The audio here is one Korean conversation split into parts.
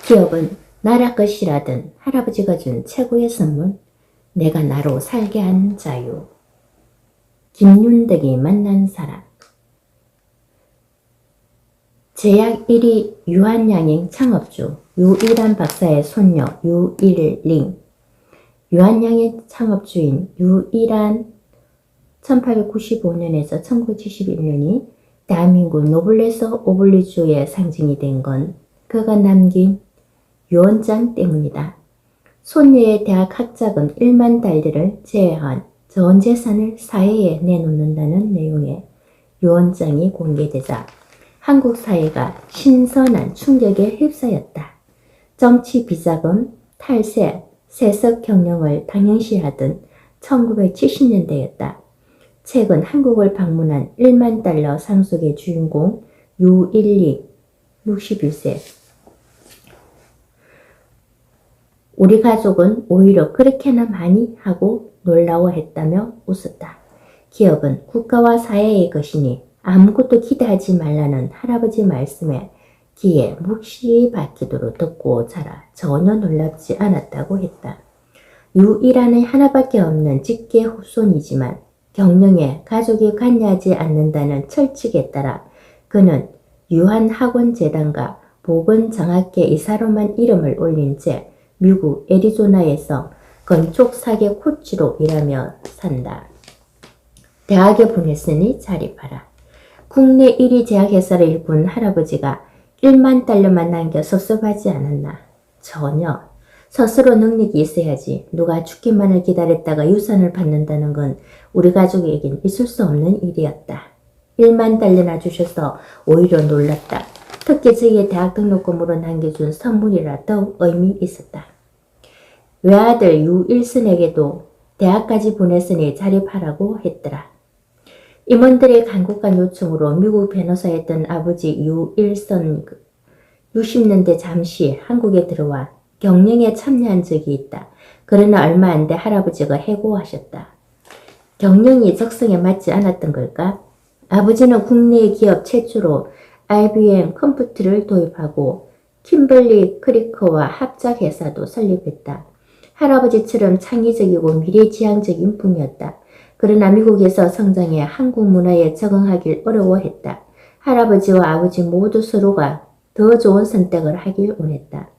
기업은 나라 것이라든 할아버지가 준 최고의 선물, 내가 나로 살게 한 자유. 김윤덕이 만난 사람. 제약 1위 유한양행 창업주 유일한 박사의 손녀 유일링. 유한양행 창업주인 유일한 1895년에서 1971년이 대한민국 노블레스 오블리주의 상징이 된 건 그가 남긴 유언장 때문이다. 손녀의 대학 학자금 1만 달러를 제외한 전 재산을 사회에 내놓는다는 내용의 유언장이 공개되자 한국 사회가 신선한 충격에 휩싸였다. 정치 비자금, 탈세, 세습 경영을 당연시하던 1970년대였다. 최근 한국을 방문한 1만 달러 상속의 주인공 유일리 61세. 우리 가족은 오히려 그렇게나 많이 하고 놀라워했다며 웃었다. 기업은 국가와 사회의 것이니 아무것도 기대하지 말라는 할아버지 말씀에 귀에 묵시 박히도록 듣고 자라 전혀 놀랍지 않았다고 했다. 유일한의 하나밖에 없는 직계 후손이지만 경영에 가족이 관여하지 않는다는 철칙에 따라 그는 유한학원재단과 보건장학회 이사로만 이름을 올린 채 미국 애리조나에서 건축 사계 코치로 일하며 산다. 대학에 보냈으니 자립하라. 국내 1위 제약회사를 일군 할아버지가 1만 달러만 남겨 섭섭하지 않았나? 전혀. 스스로 능력이 있어야지. 누가 죽기만을 기다렸다가 유산을 받는다는 건 우리 가족에겐 있을 수 없는 일이었다. 1만 달러나 주셔서 오히려 놀랐다. 특히 저희의 대학 등록금으로 남겨준 선물이라 더욱 의미 있었다. 외아들 유일선에게도 대학까지 보냈으니 자립하라고 했더라. 임원들의 간곡한 요청으로 미국 변호사였던 아버지 유일선 60년대 잠시 한국에 들어와 경영에 참여한 적이 있다. 그러나 얼마 안 돼 할아버지가 해고하셨다. 경영이 적성에 맞지 않았던 걸까? 아버지는 국내 기업 최초로 IBM 컴퓨터를 도입하고 킴벌리 크리커와 합작회사도 설립했다. 할아버지처럼 창의적이고 미래지향적인 분이었다. 그러나 미국에서 성장해 한국 문화에 적응하길 어려워했다. 할아버지와 아버지 모두 서로가 더 좋은 선택을 하길 원했다.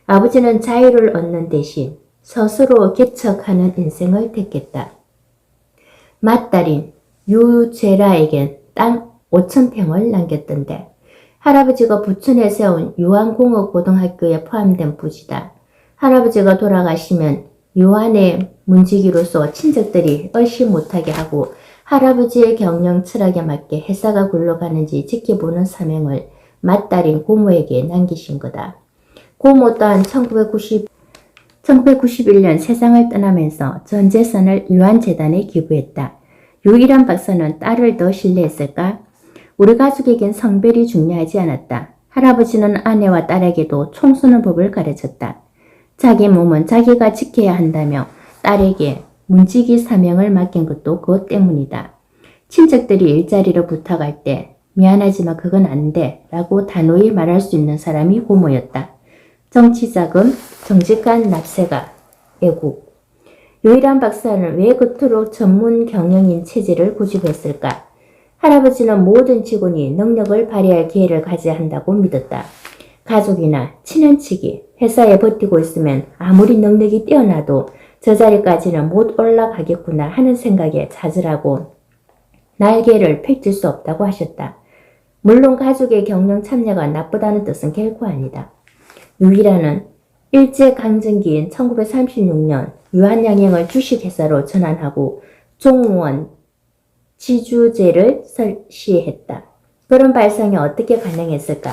아버지는 자유를 얻는 대신 스스로 개척하는 인생을 택했다. 맏딸인 유제라에겐 땅 5,000평을 남겼던데 할아버지가 부천에 세운 유한공업고등학교에 포함된 부지다. 할아버지가 돌아가시면 유한의 문지기로서 친척들이 얼씬 못하게 하고 할아버지의 경영 철학에 맞게 회사가 굴러가는지 지켜보는 사명을 맏딸인 고모에게 남기신 거다. 고모 또한 1991년 세상을 떠나면서 전 재산을 유한재단에 기부했다. 유일한 박사는 딸을 더 신뢰했을까? 우리 가족에겐 성별이 중요하지 않았다. 할아버지는 아내와 딸에게도 총 쏘는 법을 가르쳤다. 자기 몸은 자기가 지켜야 한다며 딸에게 문지기 사명을 맡긴 것도 그것 때문이다. 친척들이 일자리를 부탁할 때 미안하지만 그건 안 돼 라고 단호히 말할 수 있는 사람이 고모였다. 정치자금, 정직한 납세가, 애국. 유일한 박사는 왜 그토록 전문 경영인 체제를 고집했을까? 할아버지는 모든 직원이 능력을 발휘할 기회를 가져야 한다고 믿었다. 가족이나 친인척이 회사에 버티고 있으면 아무리 능력이 뛰어나도 저 자리까지는 못 올라가겠구나 하는 생각에 찾으라고 날개를 펼칠 수 없다고 하셨다. 물론 가족의 경영 참여가 나쁘다는 뜻은 결코 아니다. 유일한은 일제강점기인 1936년 유한양행을 주식회사로 전환하고 종원 지주제를 설치했다. 그런 발상이 어떻게 가능했을까?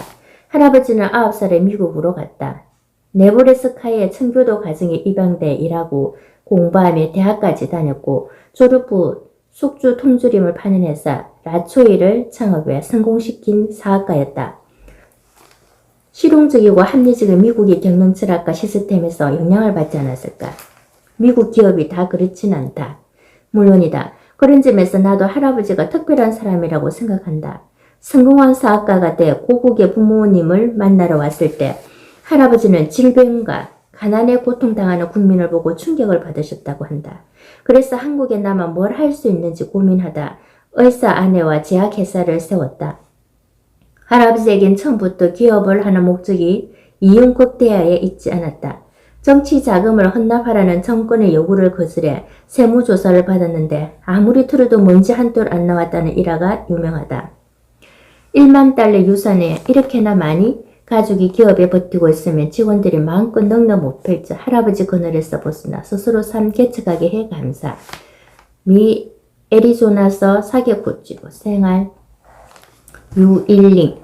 할아버지는 9살에 미국으로 갔다. 네브래스카의 청교도 가정에 입양돼 일하고 공부하며 대학까지 다녔고 졸업 후 숙주 통조림을 파는 회사 라초이를 창업해 성공시킨 사업가였다. 실용적이고 합리적인 미국의 경영 철학과 시스템에서 영향을 받지 않았을까? 미국 기업이 다 그렇진 않다. 물론이다. 그런 점에서 나도 할아버지가 특별한 사람이라고 생각한다. 성공한 사업가가 돼 고국의 부모님을 만나러 왔을 때 할아버지는 질병과 가난에 고통당하는 국민을 보고 충격을 받으셨다고 한다. 그래서 한국에 남아 뭘 할 수 있는지 고민하다 의사 아내와 제약회사를 세웠다. 할아버지에겐 처음부터 기업을 하는 목적이 이윤국 대하에 있지 않았다. 정치 자금을 헌납하라는 정권의 요구를 거절해 세무조사를 받았는데 아무리 틀어도 먼지 한 톨 안 나왔다는 일화가 유명하다. 1만 달러 유산에 이렇게나 많이 가족이 기업에 버티고 있으면 직원들이 마음껏 넉넉 못 펼쳐 할아버지 그늘에 써보으나 스스로 삶 개척하게 해 감사. 미 애리조나서 사격구치로 생활. 유일링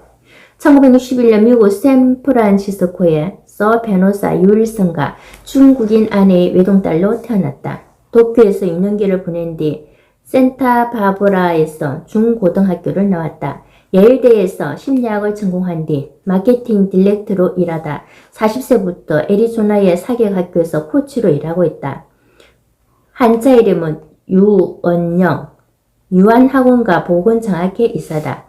1961년 미국 샌프란시스코에 서 변호사 유일성과 중국인 아내의 외동딸로 태어났다. 도쿄에서 6년기를 보낸 뒤 센타바브라에서 중고등학교를 나왔다. 예일대에서 심리학을 전공한 뒤 마케팅 딜렉트로 일하다 40세부터 애리조나의 사격학교에서 코치로 일하고 있다. 한자 이름은 유언영, 유한학원과 보건장학회 이사다.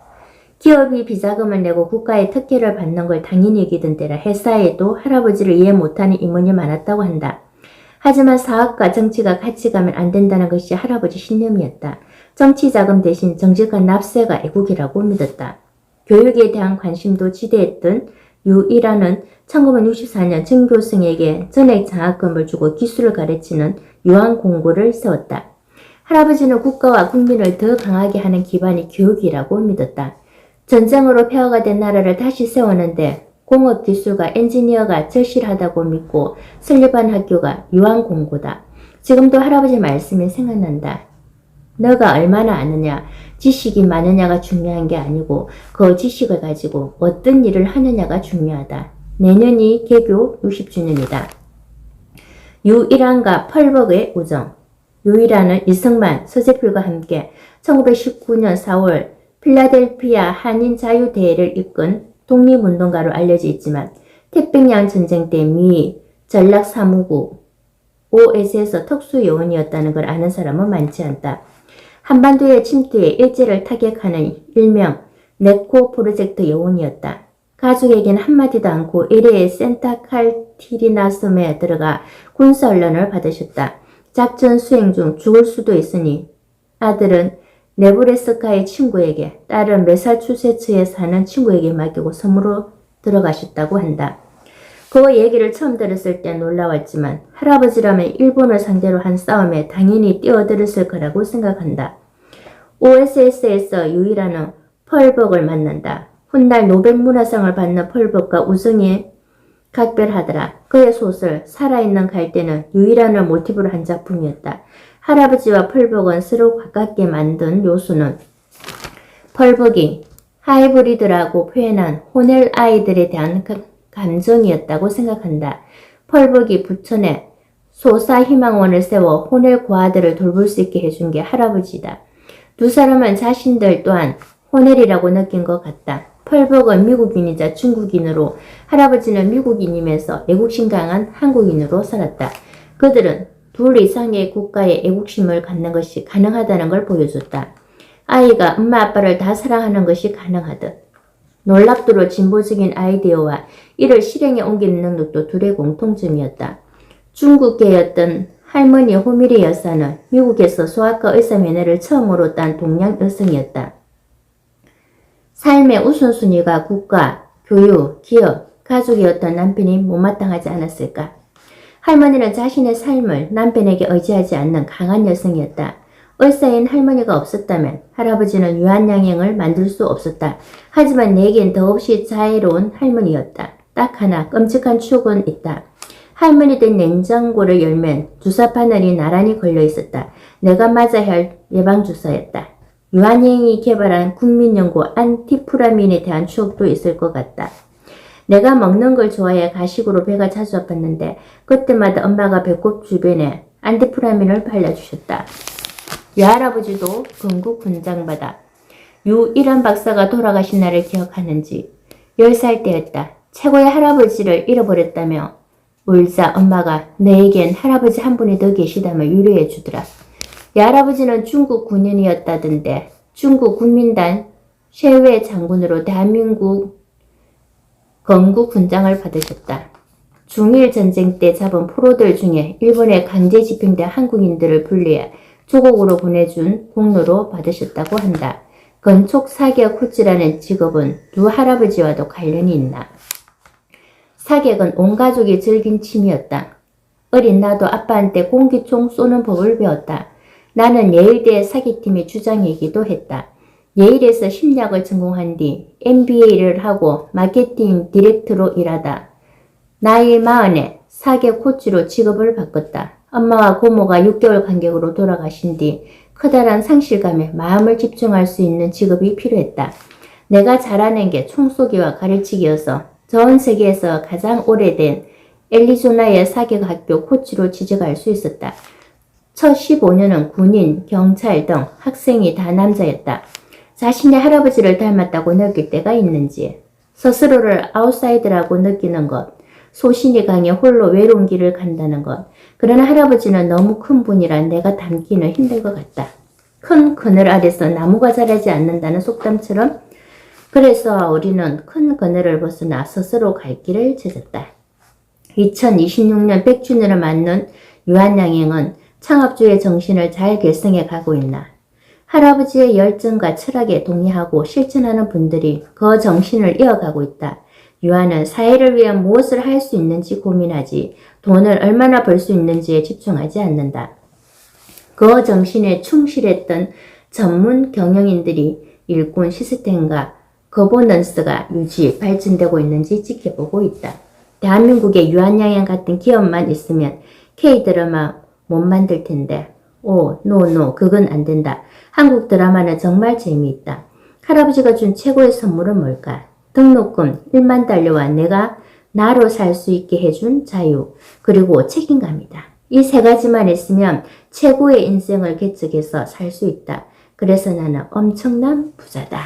기업이 비자금을 내고 국가의 특혜를 받는 걸 당연히 여기던 때라 회사에도 할아버지를 이해 못하는 임원이 많았다고 한다. 하지만 사업과 정치가 같이 가면 안 된다는 것이 할아버지 신념이었다. 정치자금 대신 정직한 납세가 애국이라고 믿었다. 교육에 대한 관심도 지대했던 유일아는 1964년 전교생에게 전액 장학금을 주고 기술을 가르치는 유한공고를 세웠다. 할아버지는 국가와 국민을 더 강하게 하는 기반이 교육이라고 믿었다. 전쟁으로 폐허가 된 나라를 다시 세우는데 공업기술과 엔지니어가 절실하다고 믿고 설립한 학교가 유한공고다. 지금도 할아버지 말씀이 생각난다. 너가 얼마나 아느냐, 지식이 많으냐가 중요한 게 아니고 그 지식을 가지고 어떤 일을 하느냐가 중요하다. 내년이 개교 60주년이다. 유일한과 펄벅의 우정. 유일한은 이승만, 서재필과 함께 1919년 4월 필라델피아 한인자유대회를 이끈 독립운동가로 알려져 있지만 태평양 전쟁 때 미 전략사무국 OS에서 특수요원이었다는 걸 아는 사람은 많지 않다. 한반도의 침투에 일제를 타격하는 일명 네코 프로젝트 요원이었다. 가족에게는 한마디도 않고 1회의 센타칼티리나 섬에 들어가 군사훈련을 받으셨다. 작전 수행 중 죽을 수도 있으니 아들은 네브래스카의 친구에게, 딸은 매사추세츠에 사는 친구에게 맡기고 섬으로 들어가셨다고 한다. 그 얘기를 처음 들었을 때 놀라웠지만 할아버지라면 일본을 상대로 한 싸움에 당연히 뛰어들었을 거라고 생각한다. OSS에서 유일한 펄벅을 만난다. 훗날 노벨문화상을 받는 펄벅과 우정이 각별하더라. 그의 소설 살아있는 갈대는 유일한을 모티브로 한 작품이었다. 할아버지와 펄벅은 서로 가깝게 만든 요소는 펄벅이 하이브리드라고 표현한 호넬 아이들에 대한 감정이었다고 생각한다. 펄벅이 부천에 소사희망원을 세워 호넬 고아들을 돌볼 수 있게 해준 게 할아버지다. 두 사람은 자신들 또한 호넬이라고 느낀 것 같다. 펄벅은 미국인이자 중국인으로 할아버지는 미국인이면서 애국심 강한 한국인으로 살았다. 그들은 둘 이상의 국가의 애국심을 갖는 것이 가능하다는 걸 보여줬다. 아이가 엄마 아빠를 다 사랑하는 것이 가능하듯 놀랍도록 진보적인 아이디어와 이를 실행에 옮기는 능력도 둘의 공통점이었다. 중국계였던 할머니 호미리 여사는 미국에서 소아과 의사면허를 처음으로 딴 동양 여성이었다. 삶의 우선순위가 국가, 교육, 기업, 가족이었던 남편이 못마땅하지 않았을까? 할머니는 자신의 삶을 남편에게 의지하지 않는 강한 여성이었다. 의사인 할머니가 없었다면 할아버지는 유한양행을 만들 수 없었다. 하지만 내겐 더없이 자애로운 할머니였다. 딱 하나 끔찍한 추억은 있다. 할머니 된 냉장고를 열면 주사 바늘이 나란히 걸려 있었다. 내가 맞아야 할 예방주사였다. 유한양행이 개발한 국민연고 안티프라민에 대한 추억도 있을 것 같다. 내가 먹는 걸 좋아해 가식으로 배가 자주 아팠는데 그때마다 엄마가 배꼽 주변에 안티프라민을 발라주셨다. 유할아버지도 건국 훈장받아 유일한 박사가 돌아가신 날을 기억하는지 10살 때였다. 최고의 할아버지를 잃어버렸다며 울자 엄마가 너에겐 할아버지 한 분이 더 계시다며 위로해 주더라. 유할아버지는 중국 군인이었다던데 중국 국민단 셰웨 장군으로 대한민국 건국 훈장을 받으셨다. 중일 전쟁 때 잡은 포로들 중에 일본에 강제 집행된 한국인들을 분리해 조국으로 보내준 공로로 받으셨다고 한다. 건촉 사격 후치라는 직업은 두 할아버지와도 관련이 있나? 사격은 온 가족이 즐긴 취미였다. 어린 나도 아빠한테 공기총 쏘는 법을 배웠다. 나는 예일대 사격팀의 주장이기도 했다. 예일에서 심리학을 전공한 뒤 MBA를 하고 마케팅 디렉터로 일하다. 나이 40에 사격 코치로 직업을 바꿨다. 엄마와 고모가 6개월 간격으로 돌아가신 뒤 커다란 상실감에 마음을 집중할 수 있는 직업이 필요했다. 내가 잘하는 게 총쏘기와 가르치기여서 전 세계에서 가장 오래된 애리조나의 사격학교 코치로 취직할 수 있었다. 첫 15년은 군인, 경찰 등 학생이 다 남자였다. 자신의 할아버지를 닮았다고 느낄 때가 있는지, 스스로를 아웃사이더라고 느끼는 것, 소신이 강해 홀로 외로운 길을 간다는 것. 그러나 할아버지는 너무 큰 분이라 내가 닮기는 힘들 것 같다. 큰 그늘 아래서 나무가 자라지 않는다는 속담처럼 그래서 우리는 큰 그늘을 벗어나 스스로 갈 길을 찾았다. 2026년 100주년을 맞는 유한양행은 창업주의 정신을 잘 결성해 가고 있나? 할아버지의 열정과 철학에 동의하고 실천하는 분들이 그 정신을 이어가고 있다. 유한은 사회를 위해 무엇을 할 수 있는지 고민하지 돈을 얼마나 벌 수 있는지에 집중하지 않는다. 그 정신에 충실했던 전문 경영인들이 일꾼 시스템과 거버넌스가 유지, 발전되고 있는지 지켜보고 있다. 대한민국에 유한양행 같은 기업만 있으면 K-드라마 못 만들 텐데. 노, 그건 안 된다. 한국 드라마는 정말 재미있다. 할아버지가 준 최고의 선물은 뭘까? 등록금 1만 달러와 내가 나로 살 수 있게 해준 자유, 그리고 책임감이다. 이 세 가지만 있으면 최고의 인생을 개척해서 살 수 있다. 그래서 나는 엄청난 부자다.